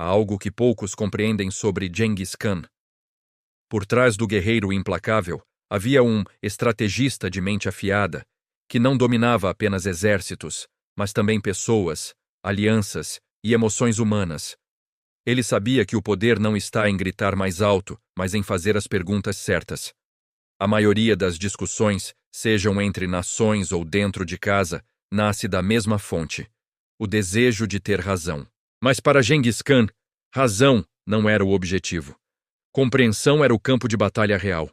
há algo que poucos compreendem sobre Genghis Khan. Por trás do guerreiro implacável, havia um estrategista de mente afiada, que não dominava apenas exércitos, mas também pessoas, alianças e emoções humanas. Ele sabia que o poder não está em gritar mais alto, mas em fazer as perguntas certas. A maioria das discussões, sejam entre nações ou dentro de casa, nasce da mesma fonte: o desejo de ter razão. Mas para Genghis Khan, razão não era o objetivo. Compreensão era o campo de batalha real.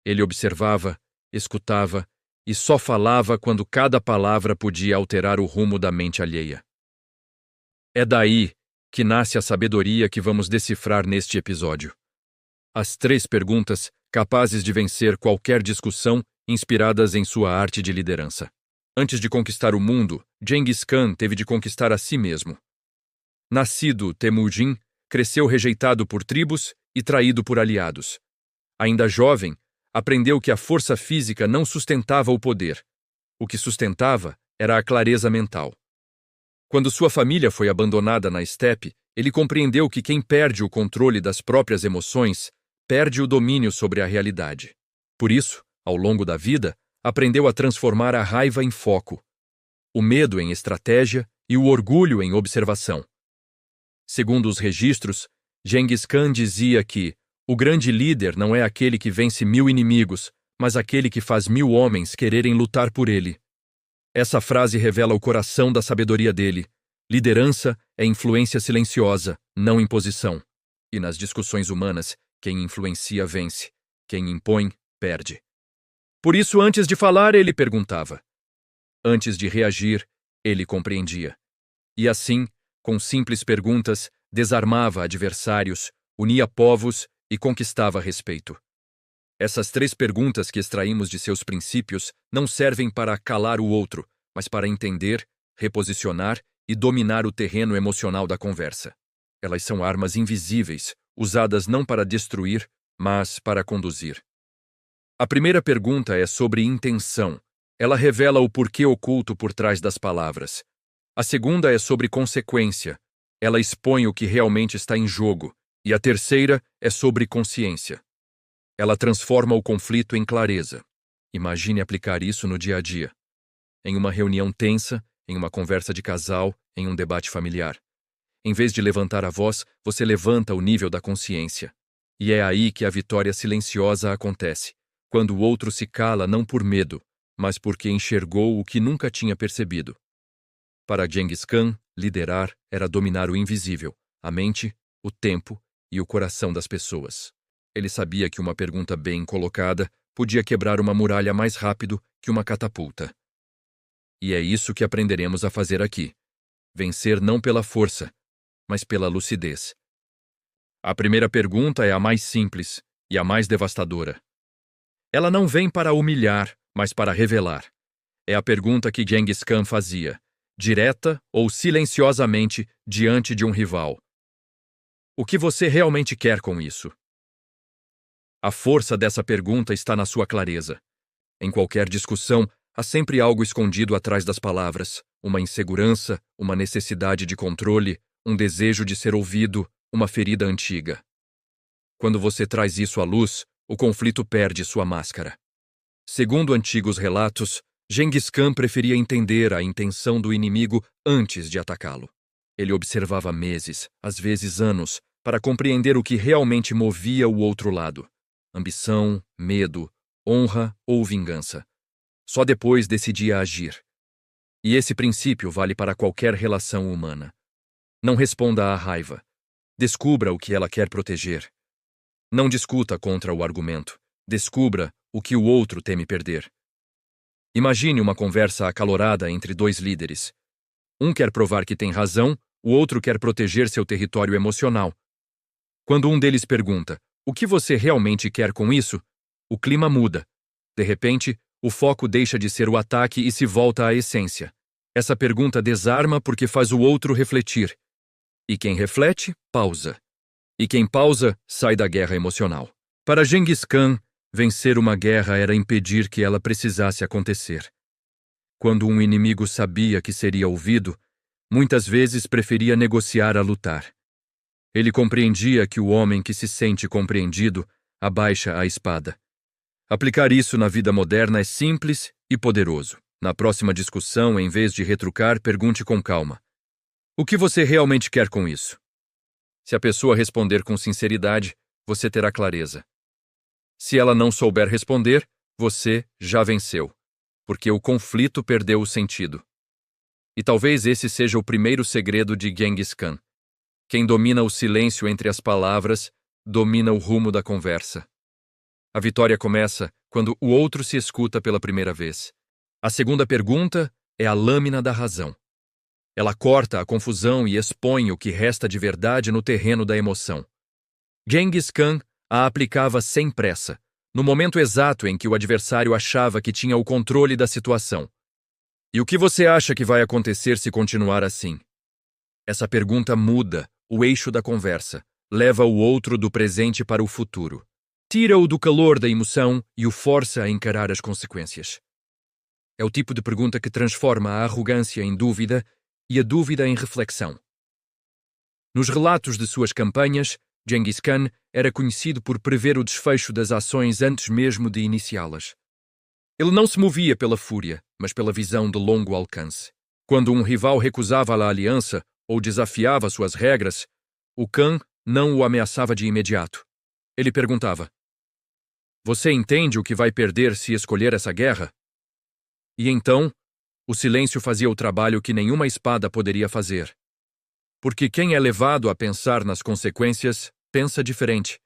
Ele observava, escutava e só falava quando cada palavra podia alterar o rumo da mente alheia. É daí que nasce a sabedoria que vamos decifrar neste episódio. As 3 perguntas capazes de vencer qualquer discussão inspiradas em sua arte de liderança. Antes de conquistar o mundo, Genghis Khan teve de conquistar a si mesmo. Nascido Temujin, cresceu rejeitado por tribos e traído por aliados. Ainda jovem, aprendeu que a força física não sustentava o poder. O que sustentava era a clareza mental. Quando sua família foi abandonada na estepe, ele compreendeu que quem perde o controle das próprias emoções perde o domínio sobre a realidade. Por isso, ao longo da vida, aprendeu a transformar a raiva em foco, o medo em estratégia e o orgulho em observação. Segundo os registros, Genghis Khan dizia que o grande líder não é aquele que vence 1000 inimigos, mas aquele que faz 1000 homens quererem lutar por ele. Essa frase revela o coração da sabedoria dele. Liderança é influência silenciosa, não imposição. E nas discussões humanas, quem influencia vence, quem impõe perde. Por isso, antes de falar, ele perguntava. Antes de reagir, ele compreendia. E assim, com simples perguntas, desarmava adversários, unia povos e conquistava respeito. Essas 3 perguntas que extraímos de seus princípios não servem para calar o outro, mas para entender, reposicionar e dominar o terreno emocional da conversa. Elas são armas invisíveis, usadas não para destruir, mas para conduzir. A primeira pergunta é sobre intenção. Ela revela o porquê oculto por trás das palavras. A segunda é sobre consequência. Ela expõe o que realmente está em jogo. E a terceira é sobre consciência. Ela transforma o conflito em clareza. Imagine aplicar isso no dia a dia. Em uma reunião tensa, em uma conversa de casal, em um debate familiar. Em vez de levantar a voz, você levanta o nível da consciência. E é aí que a vitória silenciosa acontece, quando o outro se cala não por medo, mas porque enxergou o que nunca tinha percebido. Para Genghis Khan, liderar era dominar o invisível, a mente, o tempo e o coração das pessoas. Ele sabia que uma pergunta bem colocada podia quebrar uma muralha mais rápido que uma catapulta. E é isso que aprenderemos a fazer aqui. Vencer não pela força, mas pela lucidez. A primeira pergunta é a mais simples e a mais devastadora. Ela não vem para humilhar, mas para revelar. É a pergunta que Genghis Khan fazia, direta ou silenciosamente diante de um rival. O que você realmente quer com isso? A força dessa pergunta está na sua clareza. Em qualquer discussão, há sempre algo escondido atrás das palavras, uma insegurança, uma necessidade de controle, um desejo de ser ouvido, uma ferida antiga. Quando você traz isso à luz, o conflito perde sua máscara. Segundo antigos relatos, Genghis Khan preferia entender a intenção do inimigo antes de atacá-lo. Ele observava meses, às vezes anos, para compreender o que realmente movia o outro lado. Ambição, medo, honra ou vingança. Só depois decidia agir. E esse princípio vale para qualquer relação humana. Não responda à raiva. Descubra o que ela quer proteger. Não discuta contra o argumento. Descubra o que o outro teme perder. Imagine uma conversa acalorada entre 2 líderes. Um quer provar que tem razão, o outro quer proteger seu território emocional. Quando um deles pergunta, o que você realmente quer com isso? O clima muda. De repente, o foco deixa de ser o ataque e se volta à essência. Essa pergunta desarma porque faz o outro refletir. E quem reflete, pausa. E quem pausa, sai da guerra emocional. Para Genghis Khan, vencer uma guerra era impedir que ela precisasse acontecer. Quando um inimigo sabia que seria ouvido, muitas vezes preferia negociar a lutar. Ele compreendia que o homem que se sente compreendido abaixa a espada. Aplicar isso na vida moderna é simples e poderoso. Na próxima discussão, em vez de retrucar, pergunte com calma: o que você realmente quer com isso? Se a pessoa responder com sinceridade, você terá clareza. Se ela não souber responder, você já venceu, porque o conflito perdeu o sentido. E talvez esse seja o primeiro segredo de Genghis Khan. Quem domina o silêncio entre as palavras, domina o rumo da conversa. A vitória começa quando o outro se escuta pela primeira vez. A segunda pergunta é a lâmina da razão. Ela corta a confusão e expõe o que resta de verdade no terreno da emoção. Genghis Khan a aplicava sem pressa, no momento exato em que o adversário achava que tinha o controle da situação. E o que você acha que vai acontecer se continuar assim? Essa pergunta muda o eixo da conversa, leva o outro do presente para o futuro. Tira-o do calor da emoção e o força a encarar as consequências. É o tipo de pergunta que transforma a arrogância em dúvida e a dúvida em reflexão. Nos relatos de suas campanhas, Genghis Khan era conhecido por prever o desfecho das ações antes mesmo de iniciá-las. Ele não se movia pela fúria, mas pela visão de longo alcance. Quando um rival recusava a aliança ou desafiava suas regras, o Khan não o ameaçava de imediato. Ele perguntava: você entende o que vai perder se escolher essa guerra? E então, o silêncio fazia o trabalho que nenhuma espada poderia fazer. Porque quem é levado a pensar nas consequências, pensa diferente.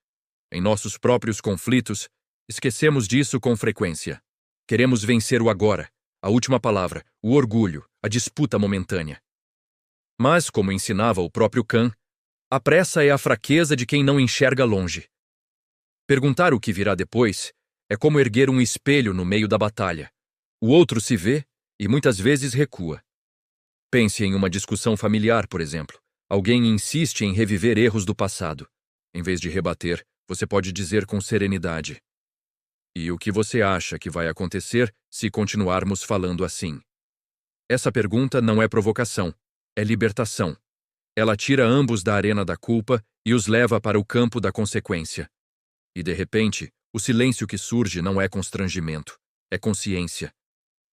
Em nossos próprios conflitos, esquecemos disso com frequência. Queremos vencer o agora, a última palavra, o orgulho, a disputa momentânea. Mas, como ensinava o próprio Khan, a pressa é a fraqueza de quem não enxerga longe. Perguntar o que virá depois é como erguer um espelho no meio da batalha. O outro se vê e muitas vezes recua. Pense em uma discussão familiar, por exemplo. Alguém insiste em reviver erros do passado. Em vez de rebater, você pode dizer com serenidade: e o que você acha que vai acontecer se continuarmos falando assim? Essa pergunta não é provocação, é libertação. Ela tira ambos da arena da culpa e os leva para o campo da consequência. E, de repente, o silêncio que surge não é constrangimento, é consciência.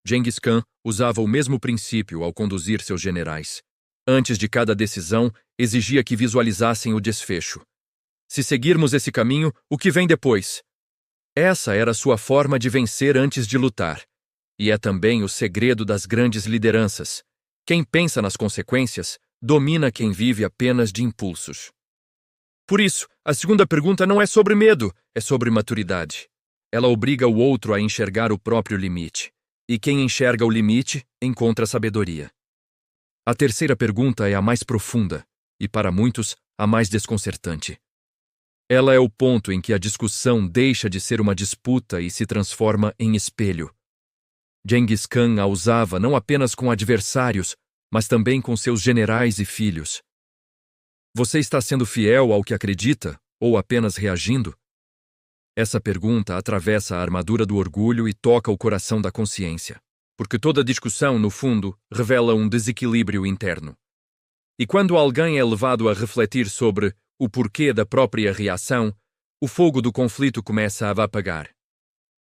Genghis Khan usava o mesmo princípio ao conduzir seus generais. Antes de cada decisão, exigia que visualizassem o desfecho. Se seguirmos esse caminho, o que vem depois? Essa era sua forma de vencer antes de lutar. E é também o segredo das grandes lideranças. Quem pensa nas consequências, domina quem vive apenas de impulsos. Por isso, a segunda pergunta não é sobre medo, é sobre maturidade. Ela obriga o outro a enxergar o próprio limite. E quem enxerga o limite, encontra sabedoria. A terceira pergunta é a mais profunda, e para muitos, a mais desconcertante. Ela é o ponto em que a discussão deixa de ser uma disputa e se transforma em espelho. Genghis Khan a usava não apenas com adversários, mas também com seus generais e filhos. Você está sendo fiel ao que acredita, ou apenas reagindo? Essa pergunta atravessa a armadura do orgulho e toca o coração da consciência, porque toda discussão, no fundo, revela um desequilíbrio interno. E quando alguém é levado a refletir sobre o porquê da própria reação, o fogo do conflito começa a apagar.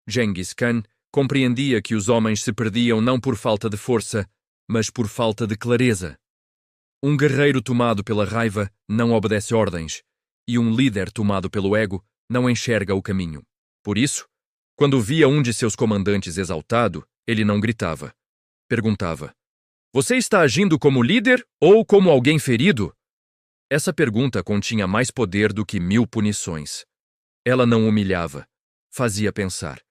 Genghis Khan compreendia que os homens se perdiam não por falta de força, mas por falta de clareza. Um guerreiro tomado pela raiva não obedece ordens, e um líder tomado pelo ego não enxerga o caminho. Por isso, quando via um de seus comandantes exaltado, ele não gritava. Perguntava: você está agindo como líder ou como alguém ferido? Essa pergunta continha mais poder do que 1000 punições. Ela não humilhava, fazia pensar.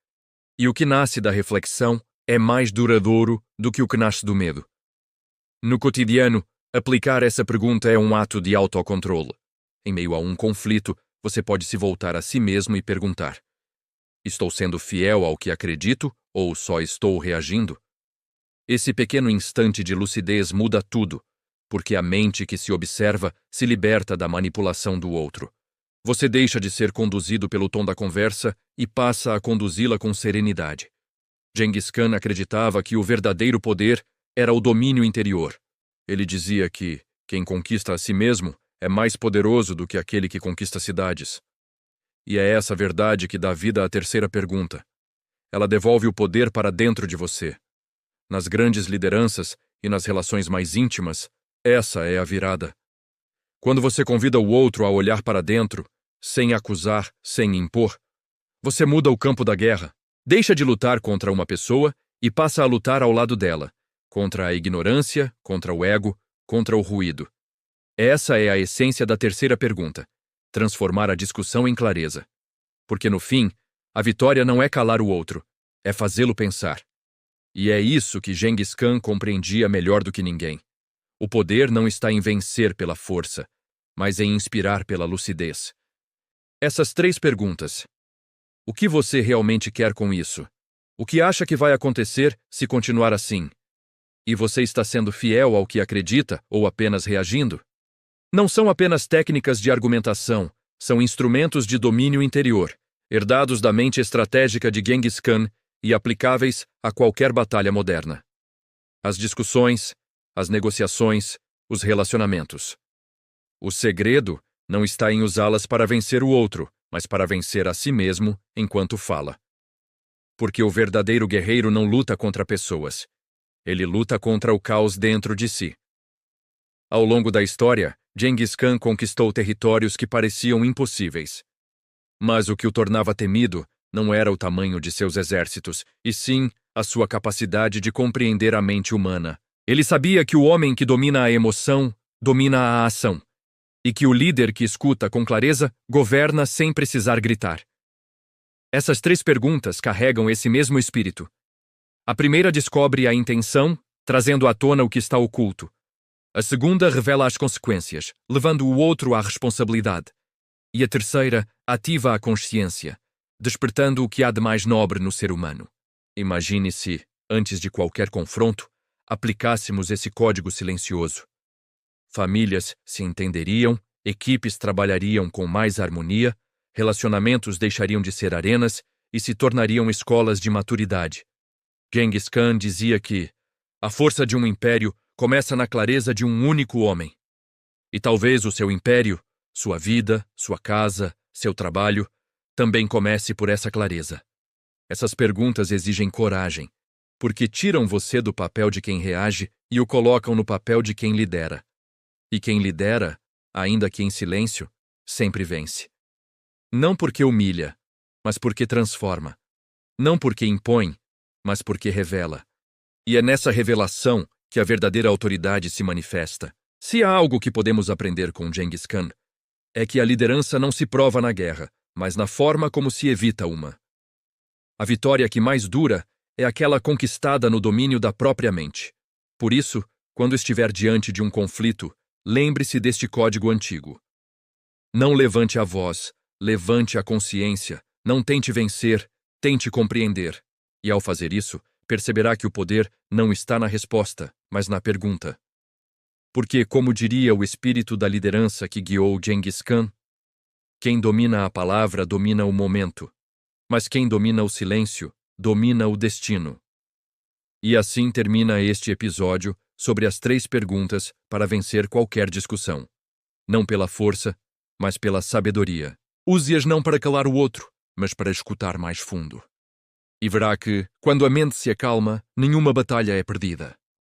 E o que nasce da reflexão é mais duradouro do que o que nasce do medo. No cotidiano, aplicar essa pergunta é um ato de autocontrole. Em meio a um conflito, você pode se voltar a si mesmo e perguntar: estou sendo fiel ao que acredito ou só estou reagindo? Esse pequeno instante de lucidez muda tudo, porque a mente que se observa se liberta da manipulação do outro. Você deixa de ser conduzido pelo tom da conversa e passa a conduzi-la com serenidade. Genghis Khan acreditava que o verdadeiro poder era o domínio interior. Ele dizia que quem conquista a si mesmo é mais poderoso do que aquele que conquista cidades. E é essa verdade que dá vida à terceira pergunta. Ela devolve o poder para dentro de você. Nas grandes lideranças e nas relações mais íntimas, essa é a virada. Quando você convida o outro a olhar para dentro, sem acusar, sem impor, você muda o campo da guerra. Deixa de lutar contra uma pessoa e passa a lutar ao lado dela, contra a ignorância, contra o ego, contra o ruído. Essa é a essência da terceira pergunta: transformar a discussão em clareza. Porque no fim, a vitória não é calar o outro, é fazê-lo pensar. E é isso que Genghis Khan compreendia melhor do que ninguém. O poder não está em vencer pela força, mas em inspirar pela lucidez. Essas 3 perguntas. O que você realmente quer com isso? O que acha que vai acontecer se continuar assim? E você está sendo fiel ao que acredita ou apenas reagindo? Não são apenas técnicas de argumentação, são instrumentos de domínio interior, herdados da mente estratégica de Genghis Khan e aplicáveis a qualquer batalha moderna. As discussões, as negociações, os relacionamentos. O segredo não está em usá-las para vencer o outro, mas para vencer a si mesmo enquanto fala. Porque o verdadeiro guerreiro não luta contra pessoas. Ele luta contra o caos dentro de si. Ao longo da história, Genghis Khan conquistou territórios que pareciam impossíveis. Mas o que o tornava temido não era o tamanho de seus exércitos, e sim a sua capacidade de compreender a mente humana. Ele sabia que o homem que domina a emoção domina a ação, e que o líder que escuta com clareza governa sem precisar gritar. Essas 3 perguntas carregam esse mesmo espírito. A primeira descobre a intenção, trazendo à tona o que está oculto. A segunda revela as consequências, levando o outro à responsabilidade. E a terceira ativa a consciência, despertando o que há de mais nobre no ser humano. Imagine se, antes de qualquer confronto, aplicássemos esse código silencioso. Famílias se entenderiam, equipes trabalhariam com mais harmonia, relacionamentos deixariam de ser arenas e se tornariam escolas de maturidade. Genghis Khan dizia que a força de um império começa na clareza de um único homem. E talvez o seu império, sua vida, sua casa, seu trabalho, também comece por essa clareza. Essas perguntas exigem coragem, porque tiram você do papel de quem reage e o colocam no papel de quem lidera. E quem lidera, ainda que em silêncio, sempre vence. Não porque humilha, mas porque transforma. Não porque impõe, mas porque revela. E é nessa revelação que a verdadeira autoridade se manifesta. Se há algo que podemos aprender com Genghis Khan, é que a liderança não se prova na guerra, mas na forma como se evita uma. A vitória que mais dura é aquela conquistada no domínio da própria mente. Por isso, quando estiver diante de um conflito, lembre-se deste código antigo. Não levante a voz, levante a consciência, não tente vencer, tente compreender. E ao fazer isso, perceberá que o poder não está na resposta, mas na pergunta. Porque, como diria o espírito da liderança que guiou Genghis Khan, quem domina a palavra domina o momento, mas quem domina o silêncio domina o destino. E assim termina este episódio sobre as 3 perguntas para vencer qualquer discussão. Não pela força, mas pela sabedoria. Use-as não para calar o outro, mas para escutar mais fundo. E verá que, quando a mente se acalma, nenhuma batalha é perdida.